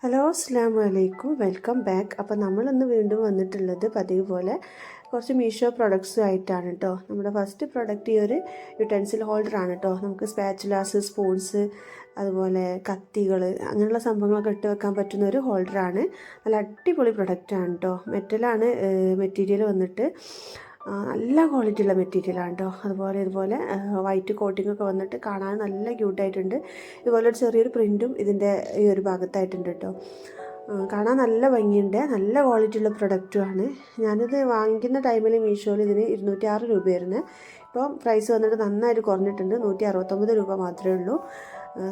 Hello അസ്സലാമു അലൈക്കും welcome back. അപ്പോൾ നമ്മളിന്ന് വീണ്ടും വന്നിട്ടുള്ളത് പതിവ് പോലെ കുറച്ച് മീഷോ പ്രൊഡക്ട്സും ആയിട്ടാണ് കേട്ടോ. നമ്മുടെ ഫസ്റ്റ് പ്രൊഡക്റ്റ് ഈ ഒരു യുട്ടൻസിൽ ഹോൾഡറാണ് കേട്ടോ. നമുക്ക് സ്പാച്ചുലാസ്, സ്പൂൺസ്, അതുപോലെ കത്തികൾ, അങ്ങനെയുള്ള സംഭവങ്ങളൊക്കെ ഇട്ട് വെക്കാൻ പറ്റുന്ന ഒരു ഹോൾഡറാണ്. നല്ല അടിപൊളി പ്രൊഡക്റ്റാണ് കേട്ടോ. മെറ്റലാണ് മെറ്റീരിയൽ വന്നിട്ട് നല്ല ക്വാളിറ്റി ഉള്ള മെറ്റീരിയലാണ് കേട്ടോ. ഇതുപോലെ വൈറ്റ് കോട്ടിംഗ് ഒക്കെ വന്നിട്ട് കാണാൻ നല്ല ക്യൂട്ടായിട്ടുണ്ട്. ഇതുപോലെ ഒരു ചെറിയൊരു പ്രിൻറ്റും ഇതിൻ്റെ ഈ ഒരു ഭാഗത്തായിട്ടുണ്ട് കേട്ടോ. കാണാൻ നല്ല ഭംഗിയുണ്ട്, നല്ല ക്വാളിറ്റി ഉള്ള പ്രൊഡക്റ്റുമാണ്. ഞാനിത് വാങ്ങിക്കുന്ന ടൈമിൽ മീഷോയിൽ ഇതിന് 206 രൂപയായിരുന്നു. ഇപ്പം പ്രൈസ് വന്നിട്ട് നന്നായിട്ട് കുറഞ്ഞിട്ടുണ്ട്, 169 രൂപ മാത്രമേ ഉള്ളൂ.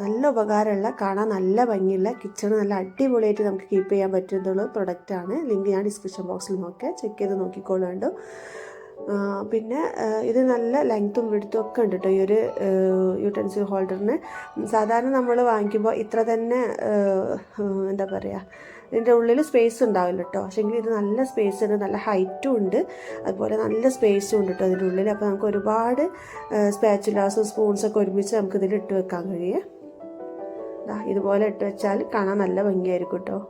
നല്ല ഉപകാരമുള്ള, കാണാൻ നല്ല ഭംഗിയുള്ള, കിച്ചണ് നല്ല അടിപൊളിയായിട്ട് നമുക്ക് കീപ്പ് ചെയ്യാൻ പറ്റുന്ന പ്രൊഡക്റ്റാണ്. ലിങ്ക് ഞാൻ ഡിസ്ക്രിപ്ഷൻ ബോക്സിൽ ചെക്ക് ചെയ്ത് നോക്കിക്കോളുണ്ട്. പിന്നെ ഇത് നല്ല ലെങ്ത്തും വിഡ്ത്തും ഒക്കെ ഉണ്ട് കേട്ടോ ഈ ഒരു യൂട്ടൻസിൽ ഹോൾഡറിന്. സാധാരണ നമ്മൾ വാങ്ങിക്കുമ്പോൾ ഇത്ര തന്നെ എന്താ പറയുക, ഇതിൻ്റെ ഉള്ളിൽ സ്പേസ് ഉണ്ടാവില്ല കേട്ടോ. പക്ഷേങ്കിൽ ഇത് നല്ല സ്പേസ് ഉണ്ട്, നല്ല ഹൈറ്റും ഉണ്ട്, അതുപോലെ നല്ല സ്പേസും ഉണ്ട് കേട്ടോ ഇതിൻ്റെ ഉള്ളിൽ. അപ്പോൾ നമുക്ക് ഒരുപാട് സ്പാച്ചുലാസും സ്പൂൺസൊക്കെ ഒരുമിച്ച് നമുക്കിതിൽ ഇട്ട് വെക്കാൻ കഴിയും. ഇതുപോലെ ഇട്ട് വെച്ചാൽ കാണാൻ നല്ല ഭംഗിയായിരിക്കും കേട്ടോ.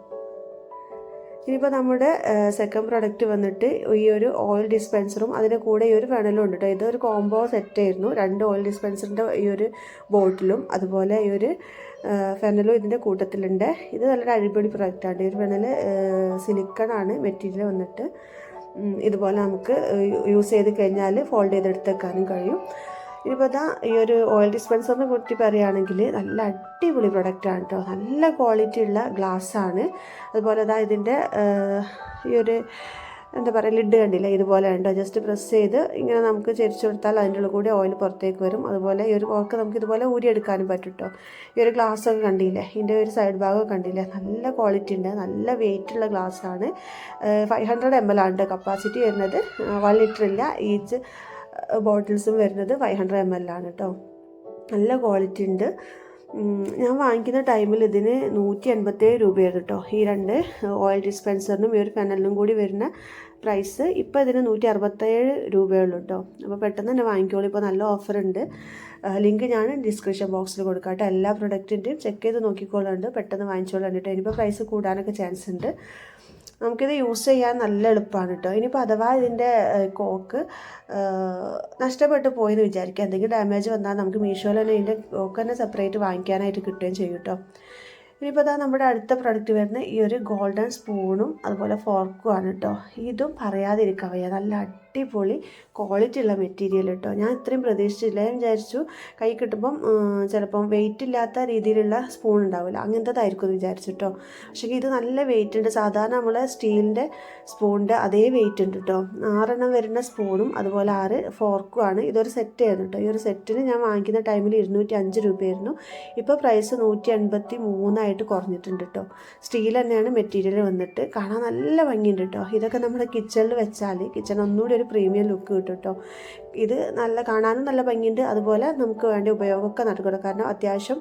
ഇനിയിപ്പോൾ നമ്മുടെ സെക്കൻഡ് പ്രൊഡക്റ്റ് വന്നിട്ട് ഈ ഒരു ഓയിൽ ഡിസ്പെൻസറും അതിൻ്റെ കൂടെ ഈ ഒരു ഫെനലും ഉണ്ട് കേട്ടോ. ഇതൊരു കോംബോ സെറ്റായിരുന്നു. 2 ഓയിൽ ഡിസ്പെൻസറിൻ്റെ ഈ ഒരു ബോട്ടിലും അതുപോലെ ഈ ഒരു ഫെനലും ഇതിൻ്റെ കൂട്ടത്തിലുണ്ട്. ഇത് നല്ലൊരു അടിപൊളി പ്രൊഡക്റ്റാണ്. ഈ ഒരു ഫെനൽ സിലിക്കണാണ് മെറ്റീരിയൽ വന്നിട്ട്. ഇതുപോലെ നമുക്ക് യൂസ് ചെയ്ത് കഴിഞ്ഞാൽ ഫോൾഡ് ചെയ്തെടുത്തേക്കാനും കഴിയും. ഇനിയിപ്പോൾ ഈ ഒരു ഓയിൽ ഡിസ്പെൻസറിനെ കുറിച്ച് പറയുകയാണെങ്കിൽ നല്ല അടിപൊളി പ്രൊഡക്റ്റാണ് കേട്ടോ. നല്ല ക്വാളിറ്റി ഉള്ള ഗ്ലാസ്സാണ്. അതുപോലെ ഇതിൻ്റെ ഈ ഒരു എന്താ പറയുക, ലിഡ് കണ്ടില്ല, ഇതുപോലെ ഉണ്ടോ. ജസ്റ്റ് പ്രസ് ചെയ്ത് ഇങ്ങനെ നമുക്ക് ചെരിച്ചു കൊടുത്താൽ അതിൻ്റെ ഉള്ളിൽ കൂടി ഓയിൽ പുറത്തേക്ക് വരും. അതുപോലെ ഈ ഒരു കോർക്ക് നമുക്ക് ഇതുപോലെ ഊരിയെടുക്കാനും പറ്റും കേട്ടോ. ഈ ഒരു ഗ്ലാസ്സൊക്കെ കണ്ടില്ലേ, ഇതിൻ്റെ ഒരു സൈഡ് ഭാഗമൊക്കെ കണ്ടില്ലേ, നല്ല ക്വാളിറ്റി ഉണ്ട്, നല്ല വെയിറ്റുള്ള ഗ്ലാസ്സാണ്. 500 ml ആണ് കപ്പാസിറ്റി വരുന്നത്. 1 ലിറ്റർ ഇല്ല. ഈച്ച് ബോട്ടിൽസും വരുന്നത് 500 ml ആണ് കേട്ടോ. നല്ല ക്വാളിറ്റി ഉണ്ട്. ഞാൻ വാങ്ങിക്കുന്ന ടൈമിൽ ഇതിന് 187 രൂപയായിരുന്നു കേട്ടോ. ഈ 2 ഓയിൽ ഡിസ്പെൻസറിനും ഈ ഒരു ഫെനലിനും കൂടി വരുന്ന പ്രൈസ്. ഇപ്പോൾ ഇതിന് 167 രൂപയുള്ളൂ കേട്ടോ. അപ്പോൾ പെട്ടെന്ന് തന്നെ വാങ്ങിക്കോളൂ, ഇപ്പോൾ നല്ല ഓഫറുണ്ട്. ലിങ്ക് ഞാൻ ഡിസ്ക്രിപ്ഷൻ ബോക്സിൽ കൊടുക്കാം കേട്ടോ. എല്ലാ പ്രൊഡക്റ്റിൻ്റെയും ചെക്ക് ചെയ്ത് നോക്കിക്കോളുണ്ട്, പെട്ടെന്ന് വാങ്ങിച്ചോളൂ കേട്ടോ. ഇനിയിപ്പോൾ പ്രൈസ് കൂടാനൊക്കെ ചാൻസ് ഉണ്ട്. നമുക്കിത് യൂസ് ചെയ്യാൻ നല്ല എളുപ്പമാണ് കേട്ടോ. ഇനിയിപ്പോൾ അഥവാ ഇതിൻ്റെ കോക്ക് നഷ്ടപ്പെട്ടു പോയെന്ന് വിചാരിക്കുക, എന്തെങ്കിലും ഡാമേജ് വന്നാൽ നമുക്ക് മീഷോയിൽ തന്നെ ഇതിൻ്റെ കോക്ക് തന്നെ സെപ്പറേറ്റ് വാങ്ങിക്കാനായിട്ട് കിട്ടുകയും ചെയ്യും കേട്ടോ. ഇനിയിപ്പോൾ നമ്മുടെ അടുത്ത പ്രൊഡക്റ്റ് വരുന്ന ഈ ഒരു ഗോൾഡൻ സ്പൂണും അതുപോലെ ഫോർക്കും ആണ് കേട്ടോ. ഇതും പറയാതിരിക്കാൻ വയ്യ, നല്ല അടിപൊളി ക്വാളിറ്റി ഉള്ള മെറ്റീരിയൽ കേട്ടോ. ഞാൻ ഇത്രയും പ്രതീക്ഷിച്ചില്ല. ഞാൻ വിചാരിച്ചു കൈ കിട്ടുമ്പം ചിലപ്പം വെയിറ്റ് ഇല്ലാത്ത രീതിയിലുള്ള സ്പൂൺ ഉണ്ടാവില്ല, അങ്ങനത്തേതായിരിക്കും എന്ന് വിചാരിച്ചു കേട്ടോ. പക്ഷേ ഇത് നല്ല വെയിറ്റ് ഉണ്ട്. സാധാരണ നമ്മൾ സ്റ്റീലിൻ്റെ സ്പൂണിൻ്റെ അതേ വെയിറ്റ് ഉണ്ട് കേട്ടോ. 6 വരുന്ന സ്പൂണും അതുപോലെ 6 ഫോർക്കും ആണ്. ഇതൊരു സെറ്റ് ആയിരുന്നു കേട്ടോ. ഈ ഒരു സെറ്റിന് ഞാൻ വാങ്ങിക്കുന്ന ടൈമിൽ 205 രൂപയായിരുന്നു. ഇപ്പോൾ പ്രൈസ് 183 കുറഞ്ഞിട്ടുണ്ട് കേട്ടോ. സ്റ്റീൽ തന്നെയാണ് മെറ്റീരിയൽ വന്നിട്ട്. കാണാൻ നല്ല ഭംഗിയുണ്ട് കേട്ടോ. ഇതൊക്കെ നമ്മുടെ കിച്ചണിൽ വെച്ചാൽ കിച്ചൺ ഒന്നുകൂടി ഒരു പ്രീമിയം ലുക്ക് കിട്ടും കേട്ടോ. ഇത് നല്ല കാണാനും നല്ല ഭംഗിയുണ്ട്, അതുപോലെ നമുക്ക് വേണ്ട ഉപയോഗമൊക്കെ നടക്കണം. കാരണം അത്യാവശ്യം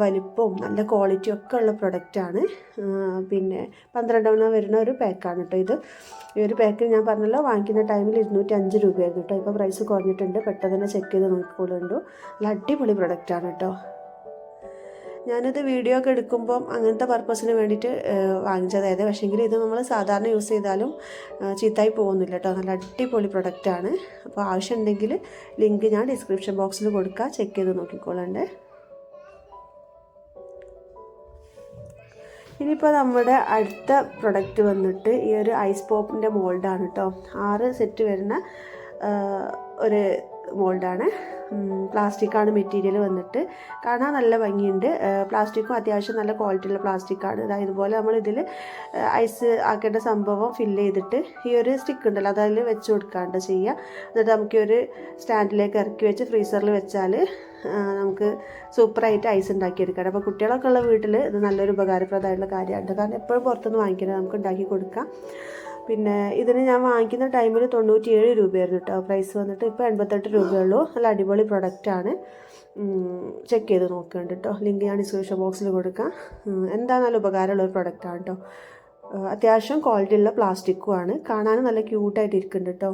വലിപ്പവും നല്ല ക്വാളിറ്റിയും ഒക്കെ ഉള്ള പ്രൊഡക്റ്റാണ്. പിന്നെ 12 വരുന്ന ഒരു പാക്കാണ് കേട്ടോ ഇത്. ഈ ഒരു പാക്കിൽ ഞാൻ പറഞ്ഞല്ലോ വാങ്ങിക്കുന്ന ടൈമിൽ 205 രൂപയായിരുന്നു കേട്ടോ. ഇപ്പോൾ പ്രൈസ് കുറഞ്ഞിട്ടുണ്ട്, പെട്ടെന്ന് തന്നെ ചെക്ക് ചെയ്ത് നോക്കിക്കോളുണ്ട്. നല്ല അടിപൊളി പ്രൊഡക്റ്റാണ് കേട്ടോ. ഞാനിത് വീഡിയോ ഒക്കെ എടുക്കുമ്പം അങ്ങനത്തെ പർപ്പസിന് വേണ്ടിയിട്ട് വാങ്ങിച്ചതായത്. പക്ഷേങ്കിൽ ഇത് നമ്മൾ സാധാരണ യൂസ് ചെയ്താലും ചീത്തായി പോകുന്നില്ല കേട്ടോ. നല്ല അടിപൊളി പ്രൊഡക്റ്റാണ്. അപ്പോൾ ആവശ്യമുണ്ടെങ്കിൽ ലിങ്ക് ഞാൻ ഡിസ്ക്രിപ്ഷൻ ബോക്സിൽ കൊടുക്കുക, ചെക്ക് ചെയ്ത് നോക്കിക്കോളണ്ടേ. ഇനിയിപ്പോൾ നമ്മുടെ അടുത്ത പ്രൊഡക്റ്റ് വന്നിട്ട് ഈ ഒരു ഐസ് പോപ്പിൻ്റെ മോൾഡാണ് കേട്ടോ. 6 സെറ്റ് വരുന്ന ഒരു മോൾഡാണ്. പ്ലാസ്റ്റിക്കാണ് മെറ്റീരിയൽ വന്നിട്ട്. കാണാൻ നല്ല ഭംഗിയുണ്ട്. പ്ലാസ്റ്റിക്കും അത്യാവശ്യം നല്ല ക്വാളിറ്റിയുള്ള പ്ലാസ്റ്റിക്കാണ്. ഇതുപോലെ നമ്മൾ ഇതിൽ ഐസ് ആക്കേണ്ട സംഭവം ഫില്ല് ചെയ്തിട്ട് ഈ ഒരു സ്റ്റിക്ക് ഉണ്ടല്ലോ അതിൽ വെച്ച് കൊടുക്കാണ്ട് ചെയ്യുക. എന്നിട്ട് നമുക്ക് ഒരു സ്റ്റാൻഡിലേക്ക് ഇറക്കി വെച്ച് ഫ്രീസറിൽ വെച്ചാൽ നമുക്ക് സൂപ്പറായിട്ട് ഐസ് ഉണ്ടാക്കിയെടുക്കാം. അപ്പോൾ കുട്ടികളൊക്കെ ഉള്ള വീട്ടിൽ ഇത് നല്ലൊരു ഉപകാരപ്രദമായിട്ടുള്ള കാര്യമാണ്. കാരണം എപ്പോഴും പുറത്തുനിന്ന് വാങ്ങിക്കുന്നത് നമുക്ക് ഉണ്ടാക്കി കൊടുക്കാം. പിന്നെ ഇതിന് ഞാൻ വാങ്ങിക്കുന്ന ടൈമിൽ 97 രൂപയായിരുന്നു കേട്ടോ. പ്രൈസ് വന്നിട്ട് ഇപ്പോൾ 88 രൂപയുള്ളൂ. നല്ല അടിപൊളി പ്രൊഡക്റ്റാണ്. ചെക്ക് ചെയ്ത് നോക്കുന്നുണ്ട് കേട്ടോ. ലിങ്ക് ഞാൻ ഡിസ്ക്രിപ്ഷൻ ബോക്സിൽ കൊടുക്കാം. എന്താ നല്ല ഉപകാരമുള്ള ഒരു പ്രൊഡക്റ്റാണ് കേട്ടോ. അത്യാവശ്യം ക്വാളിറ്റി ഉള്ള പ്ലാസ്റ്റിക്കും ആണ്. കാണാനും നല്ല ക്യൂട്ടായിട്ട് ഇരിക്കുന്നുണ്ട് കേട്ടോ.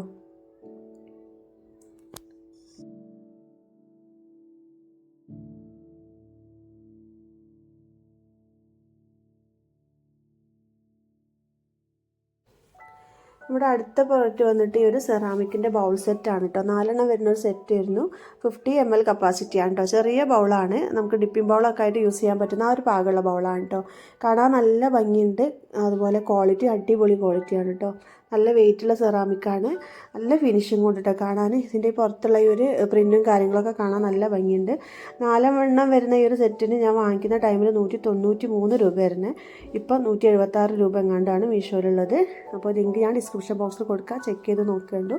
നമ്മുടെ അടുത്ത പ്രോഡക്റ്റ് വന്നിട്ട് ഈ ഒരു സെറാമിക്കിൻ്റെ ബൗൾ സെറ്റാണ് കേട്ടോ. 4 വരുന്ന ഒരു സെറ്റ് ആയിരുന്നു. 50 ml കപ്പാസിറ്റിയാണ് കേട്ടോ. ചെറിയ ബൗളാണ്, നമുക്ക് ഡിപ്പിംഗ് ബൗളൊക്കെ ആയിട്ട് യൂസ് ചെയ്യാൻ പറ്റുന്ന ആ ഒരു പാകമുള്ള ബൗളാണ് കേട്ടോ. കാണാൻ നല്ല ഭംഗിയുണ്ട്, അതുപോലെ ക്വാളിറ്റി അടിപൊളി ക്വാളിറ്റിയാണ് കേട്ടോ. നല്ല വെയിറ്റുള്ള സെറാമിക്കാണ്, നല്ല ഫിനിഷിംഗ് കൊണ്ട് കേട്ടോ കാണാൻ. ഇതിൻ്റെ പുറത്തുള്ള ഈ ഒരു പ്രിൻറ്റും കാര്യങ്ങളൊക്കെ കാണാൻ നല്ല ഭംഗിയുണ്ട്. 4 വരുന്ന ഈ ഒരു സെറ്റിന് ഞാൻ വാങ്ങിക്കുന്ന ടൈമിൽ 193 രൂപ വരുന്നത്. ഇപ്പം 176 രൂപ എങ്ങാണ്ടാണ് മീഷോയിലുള്ളത്. അപ്പോൾ ലിങ്ക് ഞാൻ ഡിസ്ക്രിപ്ഷൻ ബോക്സിൽ കൊടുക്കാം, ചെക്ക് ചെയ്ത് നോക്കേണ്ടു.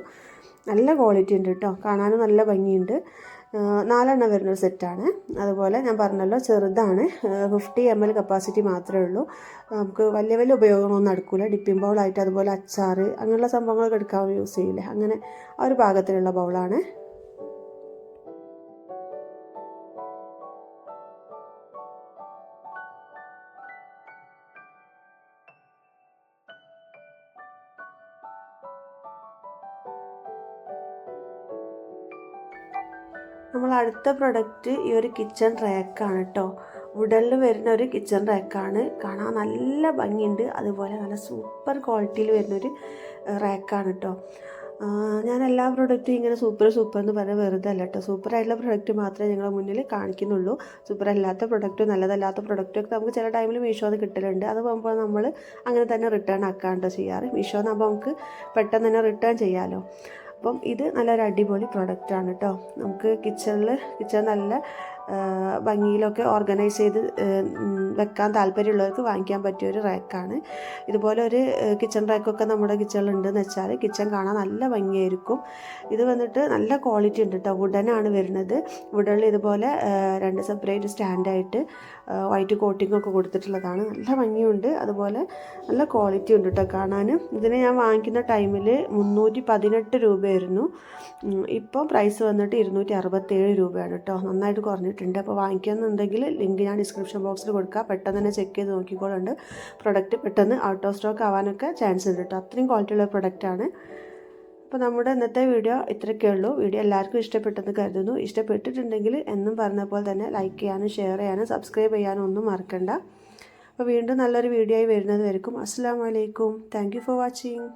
നല്ല ക്വാളിറ്റി ഉണ്ട് കേട്ടോ, കാണാനും നല്ല ഭംഗിയുണ്ട്. 4 വരുന്നൊരു സെറ്റാണ്. അതുപോലെ ഞാൻ പറഞ്ഞല്ലോ ചെറുതാണ്, 50 ml കപ്പാസിറ്റി മാത്രമേ ഉള്ളൂ. നമുക്ക് വലിയ വലിയ ഉപയോഗങ്ങളൊന്നും നടക്കില്ല. ഡിപ്പിംഗ് ബൗളായിട്ട് അതുപോലെ അച്ചാർ അങ്ങനെയുള്ള സംഭവങ്ങളൊക്കെ എടുക്കാൻ യൂസ് ചെയ്യില്ലേ, അങ്ങനെ ആ ഒരു പാകത്തിലുള്ള ബൗളാണ്. നമ്മൾ അടുത്ത പ്രൊഡക്റ്റ് ഈ ഒരു കിച്ചൺ റാക്കാണ് കേട്ടോ. വുഡനിൽ വരുന്ന ഒരു കിച്ചൺ റാക്കാണ്. കാണാൻ നല്ല ഭംഗിയുണ്ട്, അതുപോലെ നല്ല സൂപ്പർ ക്വാളിറ്റിയിൽ വരുന്നൊരു റാക്കാണ് കേട്ടോ. ഞാൻ എല്ലാ പ്രൊഡക്റ്റും ഇങ്ങനെ സൂപ്പർ എന്ന് പറഞ്ഞാൽ വെറുതെ അല്ല കേട്ടോ. സൂപ്പറായിട്ടുള്ള പ്രൊഡക്റ്റ് മാത്രമേ ഞങ്ങളുടെ മുന്നിൽ കാണിക്കുന്നുള്ളൂ. സൂപ്പർ അല്ലാത്ത പ്രൊഡക്റ്റും നല്ലതല്ലാത്ത പ്രൊഡക്റ്റൊക്കെ നമുക്ക് ചില ടൈമിൽ മീഷോന്ന് കിട്ടലുണ്ട്. അത് പോകുമ്പോൾ നമ്മൾ അങ്ങനെ തന്നെ റിട്ടേൺ ആക്കാണ്ടോ ചെയ്യാറ്. മീഷോന്നാകുമ്പോൾ നമുക്ക് പെട്ടെന്ന് തന്നെ റിട്ടേൺ ചെയ്യാമല്ലോ. അപ്പം ഇത് നല്ലൊരു അടിപൊളി പ്രൊഡക്റ്റാണ് കേട്ടോ. നമുക്ക് കിച്ചൺ നല്ല ഭംഗിയിലൊക്കെ ഓർഗനൈസ് ചെയ്ത് വെക്കാൻ താല്പര്യമുള്ളവർക്ക് വാങ്ങിക്കാൻ പറ്റിയൊരു റാക്കാണ്. ഇതുപോലെ ഒരു കിച്ചൺ റാക്കൊക്കെ നമ്മുടെ കിച്ചണിലുണ്ടെന്ന് വെച്ചാൽ കിച്ചൺ കാണാൻ നല്ല ഭംഗിയായിരിക്കും. ഇത് വന്നിട്ട് നല്ല ക്വാളിറ്റി ഉണ്ട് കേട്ടോ. വുഡനാണ് വരുന്നത്. വുഡനിൽ ഇതുപോലെ 2 സെപ്പറേറ്റ് സ്റ്റാൻഡായിട്ട് വൈറ്റ് കോട്ടിങ്ങൊക്കെ കൊടുത്തിട്ടുള്ളതാണ്. നല്ല ഭംഗിയുണ്ട്, അതുപോലെ നല്ല ക്വാളിറ്റി ഉണ്ട് കേട്ടോ കാണാൻ. ഇതിന് ഞാൻ വാങ്ങിക്കുന്ന ടൈമിൽ 318 രൂപയായിരുന്നു. ഇപ്പോൾ പ്രൈസ് വന്നിട്ട് 267 രൂപയാണ് കേട്ടോ. നന്നായിട്ട് കുറഞ്ഞിട്ടുണ്ട്. അപ്പോൾ വാങ്ങിക്കുന്നുണ്ടെങ്കിൽ ലിങ്ക് ഞാൻ ഡിസ്ക്രിപ്ഷൻ ബോക്സിൽ കൊടുക്കാം, പെട്ടെന്ന് തന്നെ ചെക്ക് ചെയ്ത് നോക്കിക്കോളുണ്ട്. പ്രൊഡക്റ്റ് പെട്ടെന്ന് ഔട്ട് ഓഫ് സ്റ്റോക്ക് ആവാനൊക്കെ ചാൻസ് ഉണ്ട് കേട്ടോ. അത്രയും ക്വാളിറ്റിയുള്ള പ്രൊഡക്റ്റാണ്. അപ്പോൾ നമ്മുടെ ഇന്നത്തെ വീഡിയോ ഇത്രയൊക്കെ ഉള്ളൂ. വീഡിയോ എല്ലാവർക്കും ഇഷ്ടപ്പെട്ടെന്ന് കരുതുന്നു. ഇഷ്ടപ്പെട്ടിട്ടുണ്ടെങ്കിൽ എന്നും പറഞ്ഞ പോലെ തന്നെ ലൈക്ക് ചെയ്യാനും ഷെയർ ചെയ്യാനും സബ്സ്ക്രൈബ് ചെയ്യാനും ഒന്നും മറക്കണ്ട. അപ്പോൾ വീണ്ടും നല്ലൊരു വീഡിയോ ആയി വരുന്നത് വരെക്കും അസ്സലാമു അലൈക്കും. Thank you for watching.